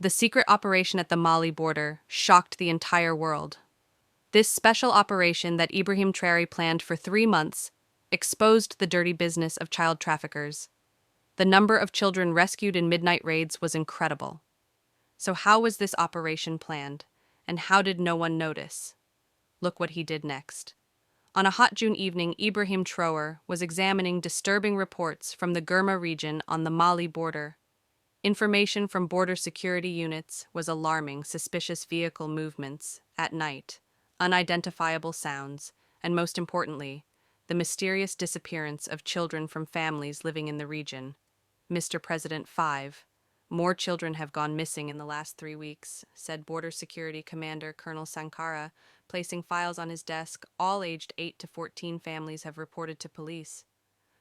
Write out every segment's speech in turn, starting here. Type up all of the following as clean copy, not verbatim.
The secret operation at the Mali border shocked the entire world. This special operation that Ibrahim Traoré planned for 3 months exposed the dirty business of child traffickers. The number of children rescued in midnight raids was incredible. So how was this operation planned, and how did no one notice? Look what he did next. On a hot June evening, Ibrahim Traoré was examining disturbing reports from the Gurma region on the Mali border. Information from border security units was alarming: suspicious vehicle movements at night, unidentifiable sounds, and most importantly, the mysterious disappearance of children from families living in the region. Mr. President, 5 more children have gone missing in the last 3 weeks, said Border Security Commander Colonel Sankara, placing files on his desk. All aged 8 to 14 families have reported to police.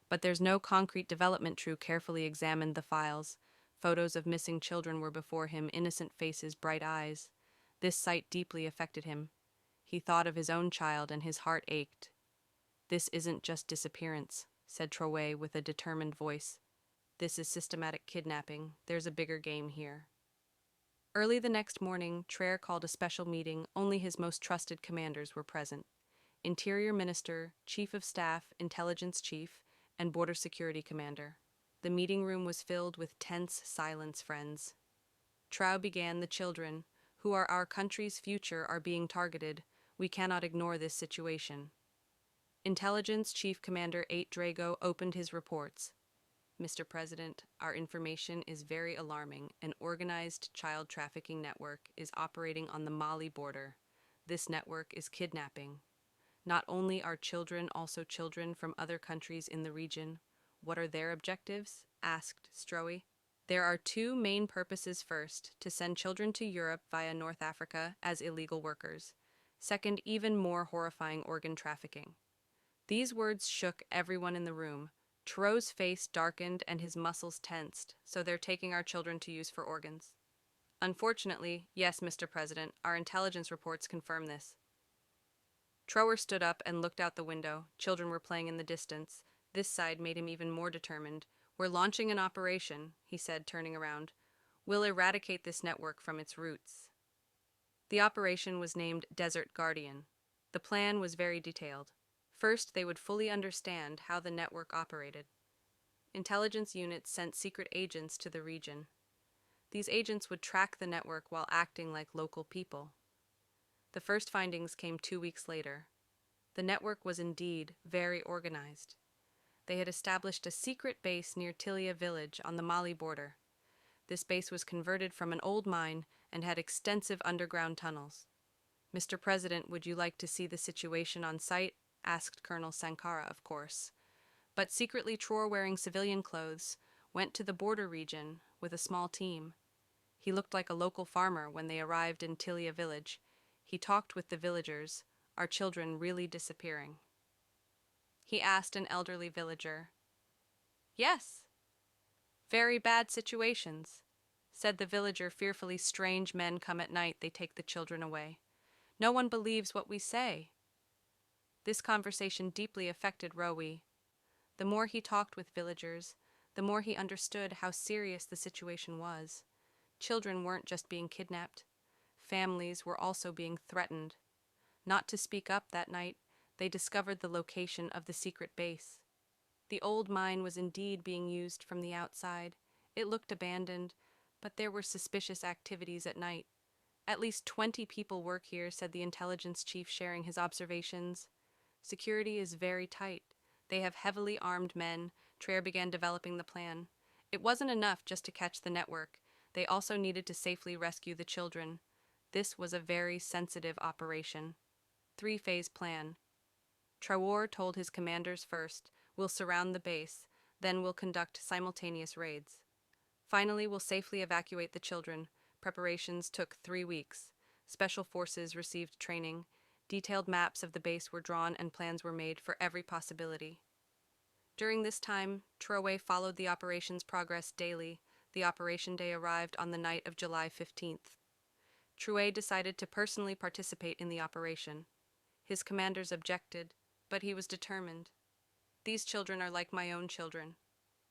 But there's no concrete development. True carefully examined the files. Photos of missing children were before him, innocent faces, bright eyes. This sight deeply affected him. He thought of his own child and his heart ached. This isn't just disappearance, said Traoré with a determined voice. This is systematic kidnapping. There's a bigger game here. Early the next morning, Traoré called a special meeting. Only his most trusted commanders were present: Interior Minister, Chief of Staff, Intelligence Chief, and Border Security Commander. The meeting room was filled with tense silence. Friends, Traoré began, the children, who are our country's future, are being targeted. We cannot ignore this situation. Intelligence Chief Commander 8 Drago opened his reports. Mr. President, our information is very alarming. An organized child trafficking network is operating on the Mali border. This network is kidnapping not only our children, also children from other countries in the region. What are their objectives? Asked Traoré. There are two main purposes. First, to send children to Europe via North Africa as illegal workers. Second, even more horrifying, organ trafficking. These words shook everyone in the room. Traoré's face darkened and his muscles tensed. So they're taking our children to use for organs? Unfortunately, yes, Mr. President, our intelligence reports confirm this. Traoré stood up and looked out the window. Children were playing in the distance. This side made him even more determined. We're launching an operation, he said, turning around. We'll eradicate this network from its roots. The operation was named Desert Guardian. The plan was very detailed. First, they would fully understand how the network operated. Intelligence units sent secret agents to the region. These agents would track the network while acting like local people. The first findings came 2 weeks later. The network was indeed very organized. They had established a secret base near Tilia village on the Mali border. This base was converted from an old mine and had extensive underground tunnels. Mr. President, would you like to see the situation on site? Asked Colonel Sankara, of course. But secretly, Traoré, wearing civilian clothes, went to the border region with a small team. He looked like a local farmer when they arrived in Tilia village. He talked with the villagers. Are children really disappearing? He asked an elderly villager. Yes. Very bad situations, said the villager fearfully. Strange men come at night. They take the children away. No one believes what we say. This conversation deeply affected Traoré. The more he talked with villagers, the more he understood how serious the situation was. Children weren't just being kidnapped. Families were also being threatened. Not to speak up that night, they discovered the location of the secret base. The old mine was indeed being used from the outside. It looked abandoned, but there were suspicious activities at night. At least 20 people work here, said the intelligence chief, sharing his observations. Security is very tight. They have heavily armed men. Traoré began developing the plan. It wasn't enough just to catch the network. They also needed to safely rescue the children. This was a very sensitive operation. 3-phase plan. Traoré told his commanders: first, we'll surround the base, then we'll conduct simultaneous raids. Finally, we'll safely evacuate the children. Preparations took 3 weeks. Special forces received training. Detailed maps of the base were drawn and plans were made for every possibility. During this time, Traoré followed the operation's progress daily. The operation day arrived on the night of July 15th. Traoré decided to personally participate in the operation. His commanders objected, but he was determined. These children are like my own children.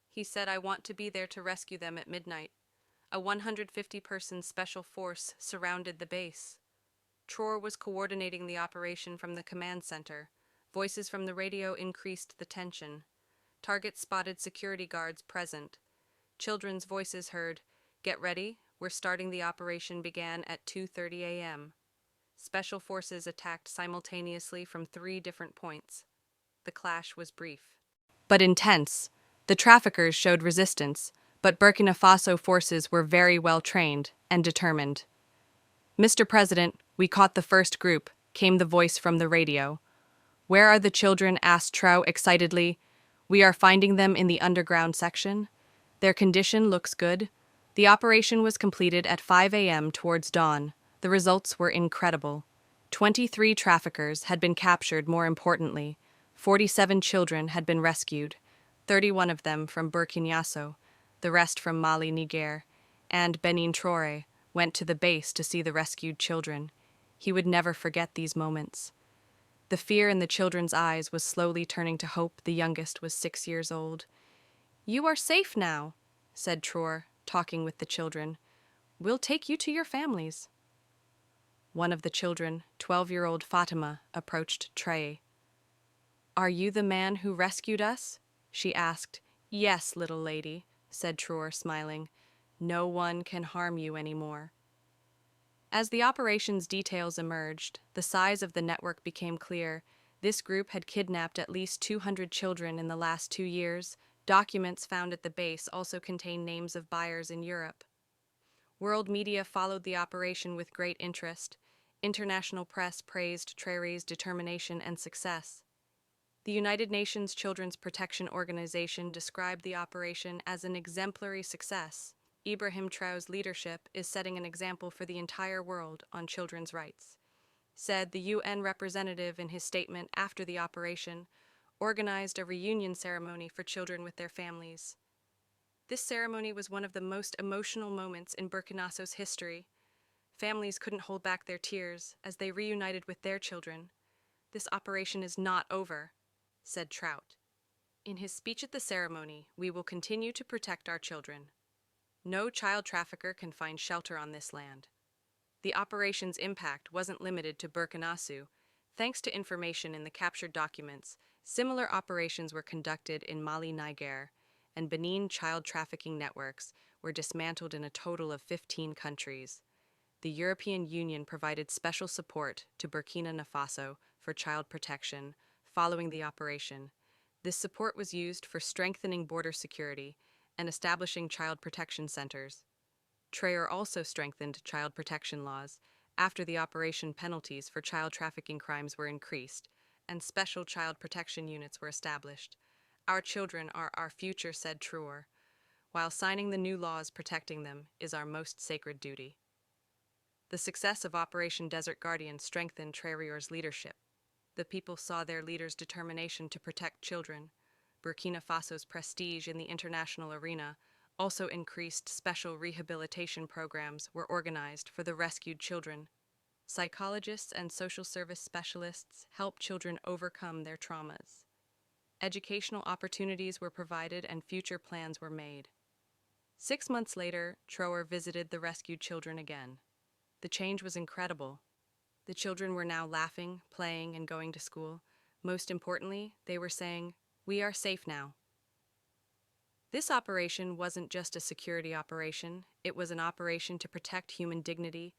He said, I want to be there to rescue them at midnight. A 150-person special force surrounded the base. Traoré was coordinating the operation from the command center. Voices from the radio increased the tension. Targets spotted security guards present. Children's voices heard, "Get ready, we're starting the operation," began at 2:30 a.m. Special forces attacked simultaneously from 3 different points. The clash was brief, but intense. The traffickers showed resistance, but Burkina Faso forces were very well trained and determined. "Mr. President, we caught the first group," came the voice from the radio. "Where are the children?" asked Traoré excitedly. "We are finding them in the underground section. Their condition looks good." The operation was completed at 5 a.m. towards dawn. The results were incredible. 23 traffickers had been captured, more importantly. 47 children had been rescued, 31 of them from Burkina Faso, the rest from Mali, Niger, and Ibrahim Traoré went to the base to see the rescued children. He would never forget these moments. The fear in the children's eyes was slowly turning to hope. The youngest was 6 years old. "You are safe now," said Traoré, talking with the children. "We'll take you to your families." One of the children, 12-year-old Fatima, approached Traoré. "Are you the man who rescued us?" she asked. "Yes, little lady," said Traoré, smiling. "No one can harm you anymore." As the operation's details emerged, the size of the network became clear. This group had kidnapped at least 200 children in the last 2 years. Documents found at the base also contain names of buyers in Europe. World media followed the operation with great interest. International press praised Traoré's determination and success. The United Nations Children's Protection Organization described the operation as an exemplary success. Ibrahim Traoré's leadership is setting an example for the entire world on children's rights, said the UN representative in his statement after the operation, organized a reunion ceremony for children with their families. This ceremony was one of the most emotional moments in Burkina Faso's history. Families couldn't hold back their tears as they reunited with their children. "This operation is not over," said Traoré. In his speech at the ceremony, "We will continue to protect our children. No child trafficker can find shelter on this land." The operation's impact wasn't limited to Burkina Faso. Thanks to information in the captured documents, similar operations were conducted in Mali, Niger, and Benin. Child trafficking networks were dismantled in a total of 15 countries. The European Union provided special support to Burkina Faso for child protection following the operation. This support was used for strengthening border security and establishing child protection centers. Traoré also strengthened child protection laws. After the operation, penalties for child trafficking crimes were increased, and special child protection units were established. "Our children are our future," said Traoré, "while signing the new laws protecting them is our most sacred duty." The success of Operation Desert Guardian strengthened Traoré's leadership. The people saw their leader's determination to protect children. Burkina Faso's prestige in the international arena also increased. Special rehabilitation programs were organized for the rescued children. Psychologists and social service specialists helped children overcome their traumas. Educational opportunities were provided and future plans were made. 6 months later, Traoré visited the rescued children again. The change was incredible. The children were now laughing, playing, and going to school. Most importantly, they were saying, "We are safe now." This operation wasn't just a security operation, it was an operation to protect human dignity.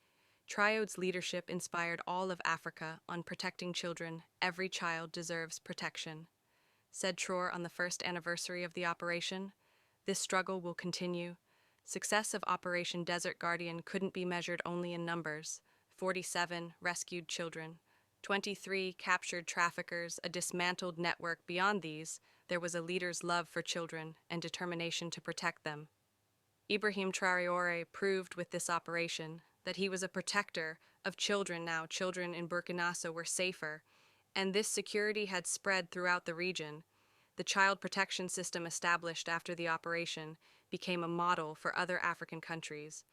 Traoré's leadership inspired all of Africa on protecting children. "Every child deserves protection," said Traoré on the first anniversary of the operation. "This struggle will continue." Success of Operation Desert Guardian couldn't be measured only in numbers. 47 rescued children, 23 captured traffickers, a dismantled network. Beyond these, there was a leader's love for children and determination to protect them. Ibrahim Traoré proved with this operation that he was a protector of children. Now, children in Burkina Faso were safer, and this security had spread throughout the region. The child protection system established after the operation became a model for other African countries.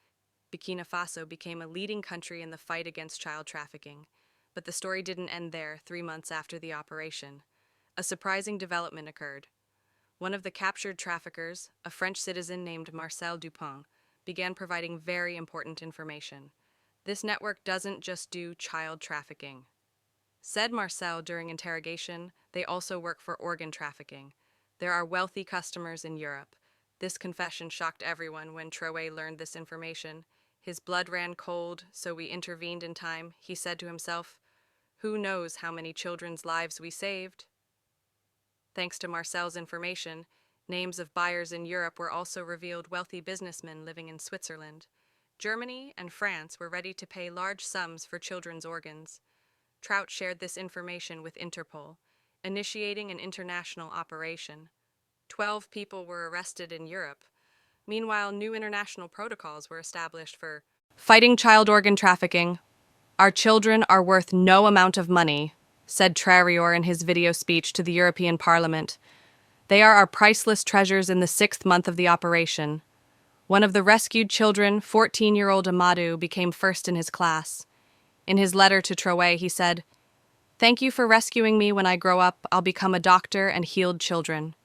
Burkina Faso became a leading country in the fight against child trafficking. But the story didn't end there. 3 months after the operation, a surprising development occurred. One of the captured traffickers, a French citizen named Marcel Dupont, began providing very important information. This network doesn't just do child trafficking. Said Marcel during interrogation, they also work for organ trafficking. There are wealthy customers in Europe. This confession shocked everyone when Traoré learned this information. His blood ran cold, so we intervened in time, he said to himself. Who knows how many children's lives we saved? Thanks to Marcel's information, names of buyers in Europe were also revealed. Wealthy businessmen living in Switzerland. Germany and France were ready to pay large sums for children's organs. Trout shared this information with Interpol, initiating an international operation. 12 people were arrested in Europe. Meanwhile, new international protocols were established for fighting child organ trafficking. Our children are worth no amount of money, said Traoré in his video speech to the European Parliament. They are our priceless treasures in the 6th month of the operation. One of the rescued children, 14-year-old Amadou, became first in his class. In his letter to Traoré, he said, "Thank you for rescuing me. When I grow up, I'll become a doctor and healed children."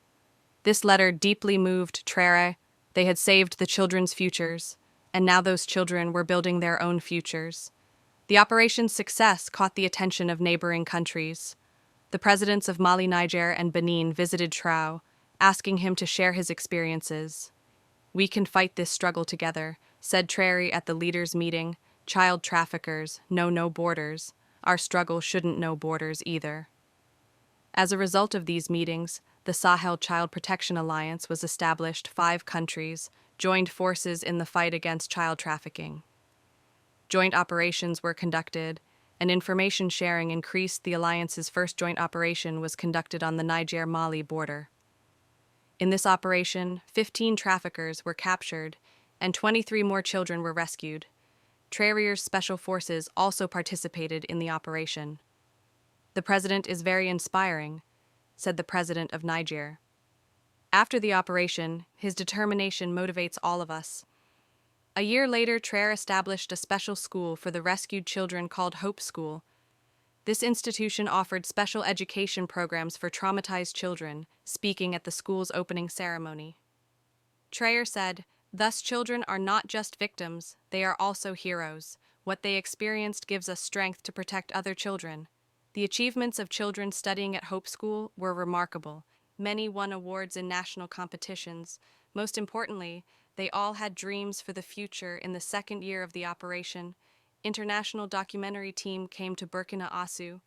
This letter deeply moved Traoré. They had saved the children's futures, and now those children were building their own futures. The operation's success caught the attention of neighboring countries. The presidents of Mali, Niger, and Benin visited Traoré, asking him to share his experiences. "We can fight this struggle together," said Traoré at the leaders' meeting. "Child traffickers know no borders. Our struggle shouldn't know borders either." As a result of these meetings, the Sahel Child Protection Alliance was established. 5 countries joined forces in the fight against child trafficking. Joint operations were conducted, and information sharing increased. The alliance's first joint operation was conducted on the Niger-Mali border. In this operation, 15 traffickers were captured, and 23 more children were rescued. Traoré's special forces also participated in the operation. "The president is very inspiring," said the president of Niger. After the operation, his determination motivates all of us. A year later, Traoré established a special school for the rescued children called Hope School. This institution offered special education programs for traumatized children, speaking at the school's opening ceremony. Traoré said, "Thus children are not just victims, they are also heroes. What they experienced gives us strength to protect other children." The achievements of children studying at Hope School were remarkable. Many won awards in national competitions. Most importantly, they all had dreams for the future. In the 2nd year of the operation, international documentary team came to Burkina Faso.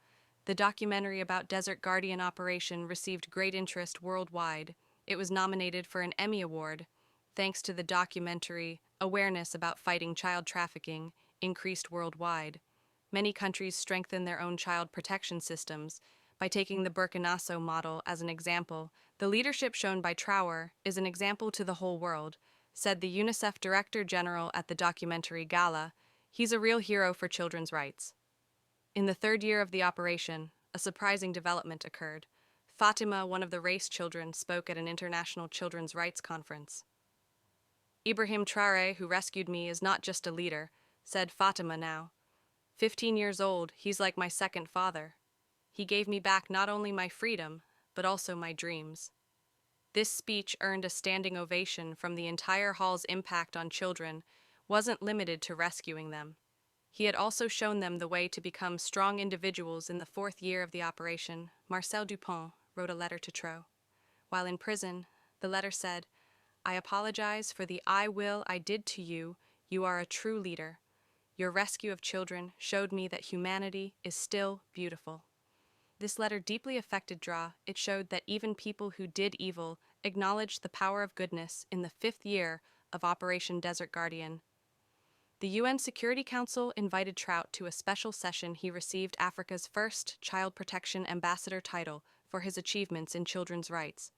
The documentary about Desert Guardian operation received great interest worldwide. It was nominated for an Emmy Award. Thanks to the documentary, awareness about fighting child trafficking increased worldwide. Many countries strengthen their own child protection systems. By taking the Burkina Faso model as an example, the leadership shown by Traoré is an example to the whole world, said the UNICEF Director General at the documentary gala. He's a real hero for children's rights. In the 3rd year of the operation, a surprising development occurred. Fatima, one of the race children, spoke at an international children's rights conference. "Ibrahim Traoré, who rescued me, is not just a leader," said Fatima now. 15 years old, he's like my second father. He gave me back not only my freedom, but also my dreams. This speech earned a standing ovation from the entire hall's impact on children wasn't limited to rescuing them. He had also shown them the way to become strong individuals. In the 4th year of the operation, Marcel Dupont wrote a letter to Traoré. While in prison, the letter said, "I apologize for the I did to you. You are a true leader. Your rescue of children showed me that humanity is still beautiful." This letter deeply affected Traoré. It showed that even people who did evil acknowledged the power of goodness. In the 5th year of Operation Desert Guardian, the UN Security Council invited Traoré to a special session. He received Africa's first Child Protection Ambassador title for his achievements in children's rights.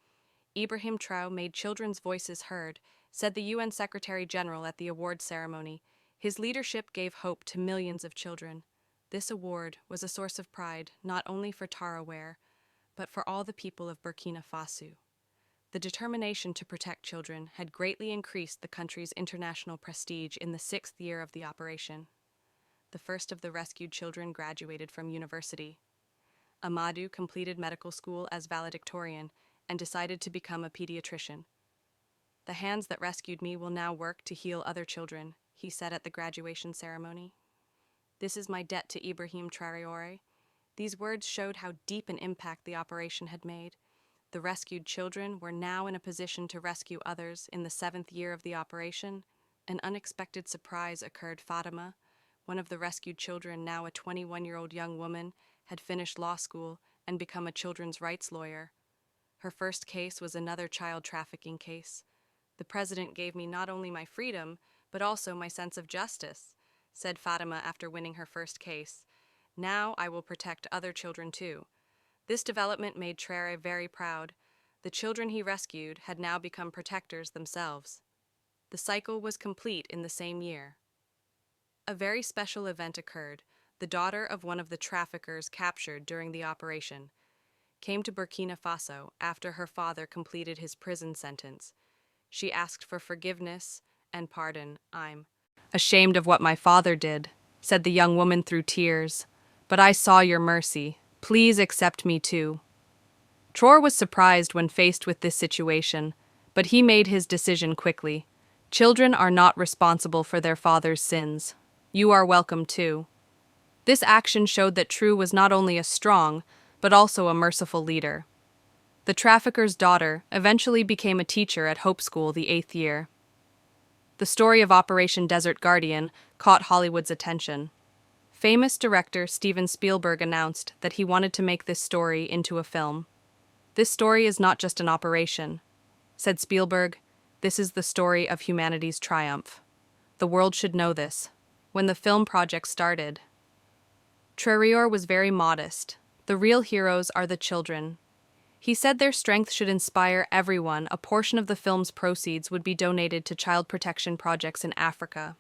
Ibrahim Traoré made children's voices heard, said the UN Secretary General at the award ceremony. His leadership gave hope to millions of children. This award was a source of pride not only for Traoré, but for all the people of Burkina Faso. The determination to protect children had greatly increased the country's international prestige. In the 6th year of the operation, the first of the rescued children graduated from university. Amadou completed medical school as valedictorian and decided to become a pediatrician. The hands that rescued me will now work to heal other children, he said at the graduation ceremony. This is my debt to Ibrahim Traoré. These words showed how deep an impact the operation had made. The rescued children were now in a position to rescue others. In the 7th year of the operation, an unexpected surprise occurred. Fatima, one of the rescued children, now a 21-year-old young woman, had finished law school and become a children's rights lawyer. Her first case was another child trafficking case. The president gave me not only my freedom, but also my sense of justice, said Fatima after winning her first case. Now I will protect other children too. This development made Traoré very proud. The children he rescued had now become protectors themselves. The cycle was complete in the same year. A very special event occurred. The daughter of one of the traffickers captured during the operation came to Burkina Faso after her father completed his prison sentence. She asked for forgiveness and pardon. "I'm ashamed of what my father did," said the young woman through tears. "But I saw your mercy. Please accept me too." Traoré was surprised when faced with this situation, but he made his decision quickly. Children are not responsible for their father's sins. You are welcome too. This action showed that Traoré was not only a strong, but also a merciful leader. The trafficker's daughter eventually became a teacher at Hope School the 8th year. The story of Operation Desert Guardian caught Hollywood's attention. Famous director Steven Spielberg announced that he wanted to make this story into a film. "This story is not just an operation," said Spielberg. "This is the story of humanity's triumph. The world should know this." When the film project started, Traoré was very modest. The real heroes are the children. He said their strength should inspire everyone. A portion of the film's proceeds would be donated to child protection projects in Africa.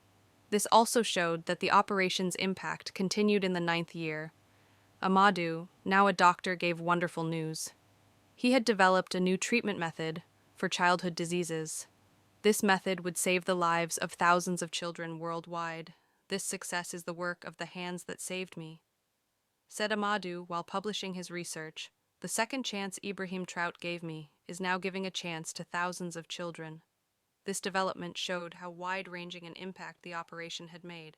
This also showed that the operation's impact continued in the 9th year. Amadou, now a doctor, gave wonderful news. He had developed a new treatment method for childhood diseases. This method would save the lives of thousands of children worldwide. "This success is the work of the hands that saved me," said Amadou while publishing his research. "The second chance Ibrahim Traoré gave me is now giving a chance to thousands of children." This development showed how wide-ranging an impact the operation had made.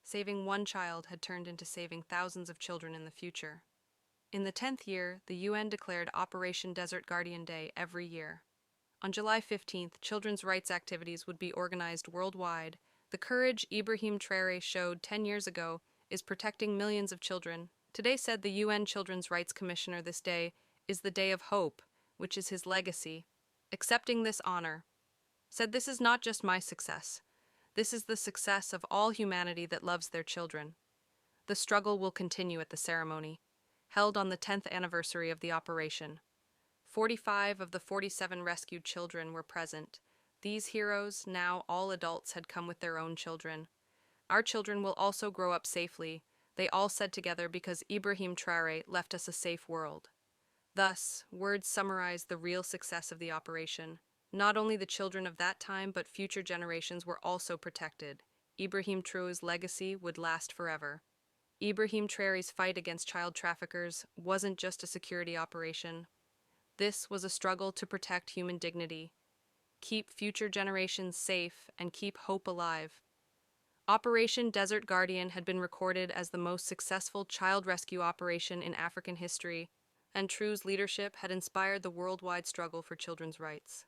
Saving one child had turned into saving thousands of children in the future. In the 10th year, the UN declared Operation Desert Guardian Day every year. On July 15th, children's rights activities would be organized worldwide. The courage Ibrahim Traoré showed 10 years ago is protecting millions of children. Today, said the UN Children's Rights Commissioner, this day is the day of hope, which is his legacy. Accepting this honor, said, "This is not just my success. This is the success of all humanity that loves their children." The struggle will continue at the ceremony, held on the 10th anniversary of the operation. 45 of the 47 rescued children were present. These heroes, now all adults, had come with their own children. "Our children will also grow up safely," they all said together, "because Ibrahim Traoré left us a safe world." Thus, words summarize the real success of the operation. Not only the children of that time, but future generations were also protected. Ibrahim Traoré's legacy would last forever. Ibrahim Traoré's fight against child traffickers wasn't just a security operation. This was a struggle to protect human dignity, keep future generations safe, and keep hope alive. Operation Desert Guardian had been recorded as the most successful child rescue operation in African history, and Traoré's leadership had inspired the worldwide struggle for children's rights.